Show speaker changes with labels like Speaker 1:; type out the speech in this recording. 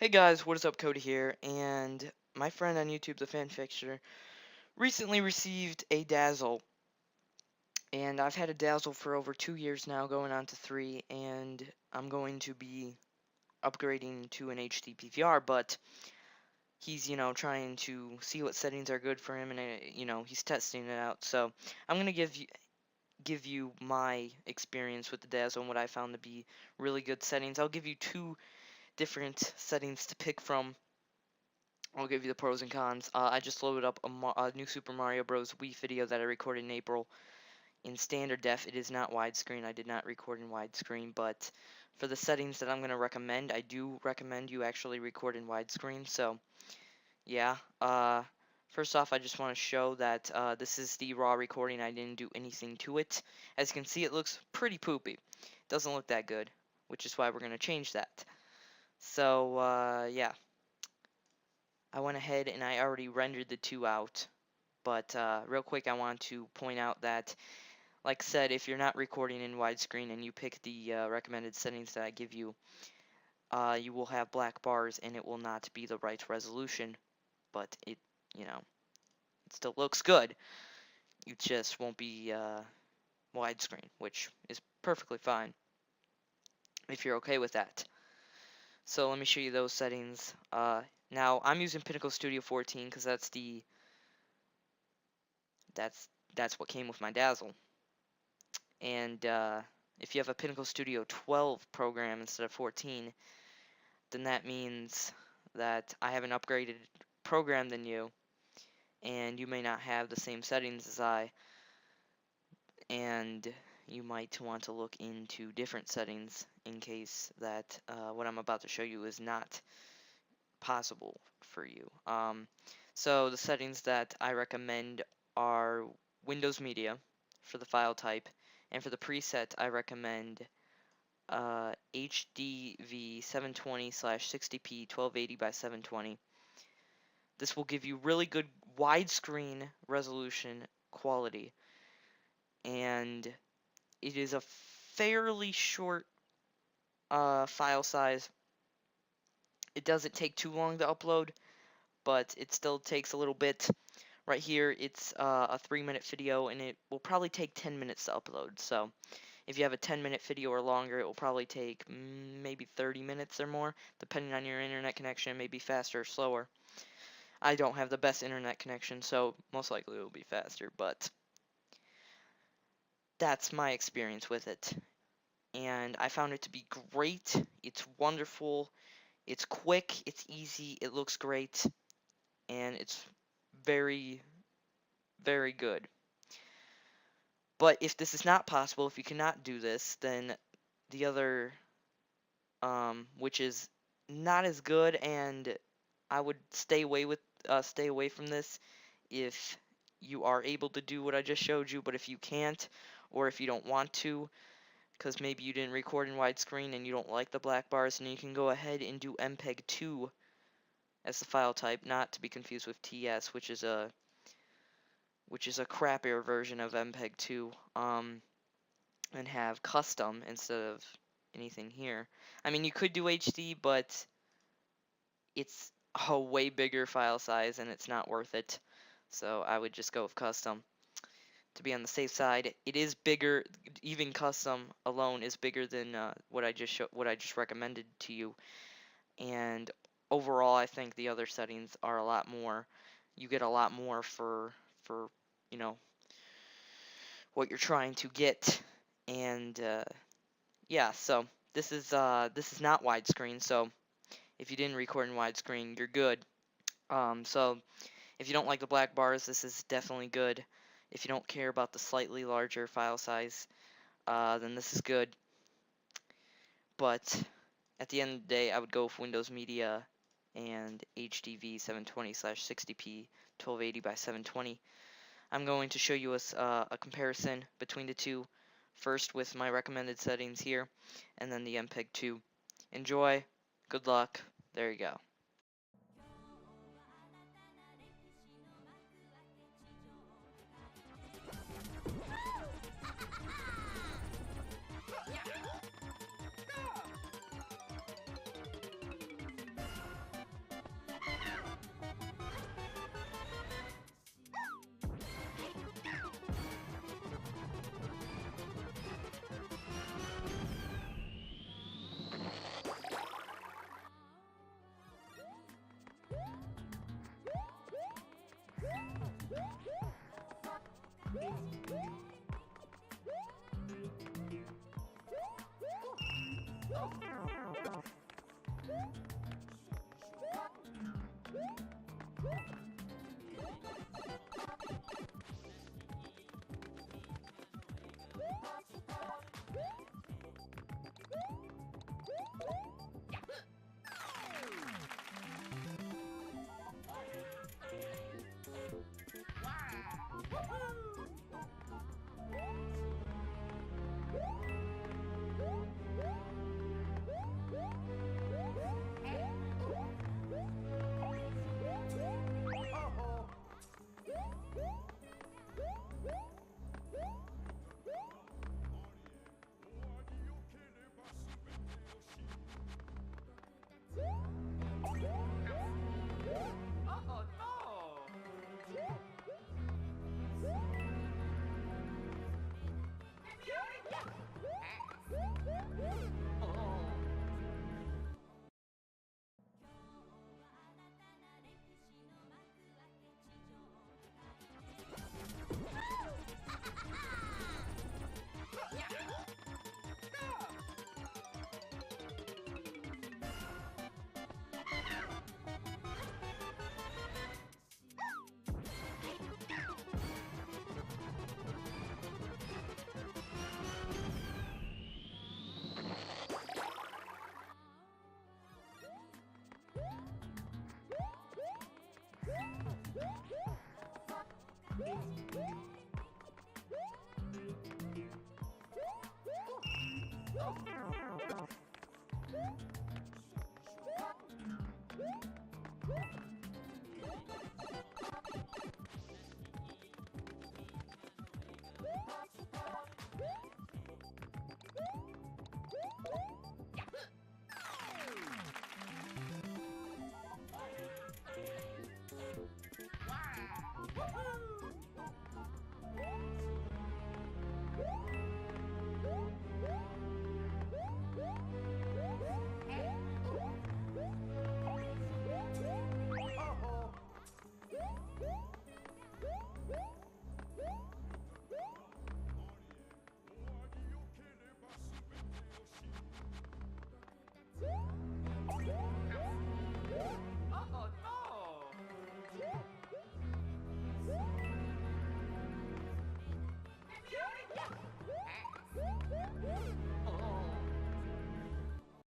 Speaker 1: Hey guys, what is up? Cody here, and my friend on YouTube, the fanfixer, recently received a Dazzle, and I've had a Dazzle for over 2 years now, going on to 3, and I'm going to be upgrading to an HD PVR, but he's, trying to see what settings are good for him, and, he's testing it out, so I'm going to give you my experience with the Dazzle and what I found to be really good settings. I'll give you two different settings to pick from. I'll give you the pros and cons. I just loaded up a new Super Mario Bros. Wii video that I recorded in April in standard def. It is not widescreen. I did not record in widescreen, but for the settings that I'm going to recommend, I do recommend you actually record in widescreen. So, yeah. First off, I just want to show that this is the raw recording. I didn't do anything to it. As you can see, it looks pretty poopy. It doesn't look that good, which is why we're going to change that. So, yeah. I went ahead and I already rendered the two out, but real quick I want to point out that, like I said, if you're not recording in widescreen and you pick the recommended settings that I give you, you will have black bars and it will not be the right resolution, but it still looks good. You just won't be widescreen, which is perfectly fine if you're okay with that. So let me show you those settings. Now I'm using Pinnacle Studio 14 because that's what came with my Dazzle. And if you have a Pinnacle Studio 12 program instead of 14, then that means that I have an upgraded program than you, and you may not have the same settings as I, and you might want to look into different settings in case that what I'm about to show you is not possible for you. So the settings that I recommend are Windows Media for the file type, and for the preset I recommend HDV 720/60p 1280 by 720. This will give you really good widescreen resolution quality, and it is a fairly short file size. It doesn't take too long to upload, but it still takes a little bit. Right here, it's a 3-minute video, and it will probably take 10 minutes to upload. So if you have a 10-minute video or longer, it will probably take maybe 30 minutes or more, depending on your internet connection, maybe faster or slower. I don't have the best internet connection, so most likely it will be faster, but that's my experience with it. And I found it to be great. It's wonderful. It's quick. It's easy. It looks great. And it's very, very good. But if this is not possible, if you cannot do this, then the other, which is not as good, and I would stay away from this if you are able to do what I just showed you. But if you can't, or if you don't want to, because maybe you didn't record in widescreen and you don't like the black bars, then you can go ahead and do MPEG 2 as the file type, not to be confused with TS, which is a crappier version of MPEG 2, and have custom instead of anything here. I mean, you could do HD, but it's a way bigger file size and it's not worth it. So I would just go with custom to be on the safe side. It is bigger. Even custom alone is bigger than what I just recommended to you. And overall, I think the other settings are a lot more. You get a lot more for what you're trying to get. And yeah, so this is not widescreen. So if you didn't record in widescreen, you're good. So if you don't like the black bars, this is definitely good. If you don't care about the slightly larger file size, then this is good. But at the end of the day, I would go with Windows Media and HDV 720/60p 1280 by 720. I'm going to show you a comparison between the two, first with my recommended settings here, and then the MPEG 2. Enjoy, good luck, there you go.
Speaker 2: Oh no! Oh.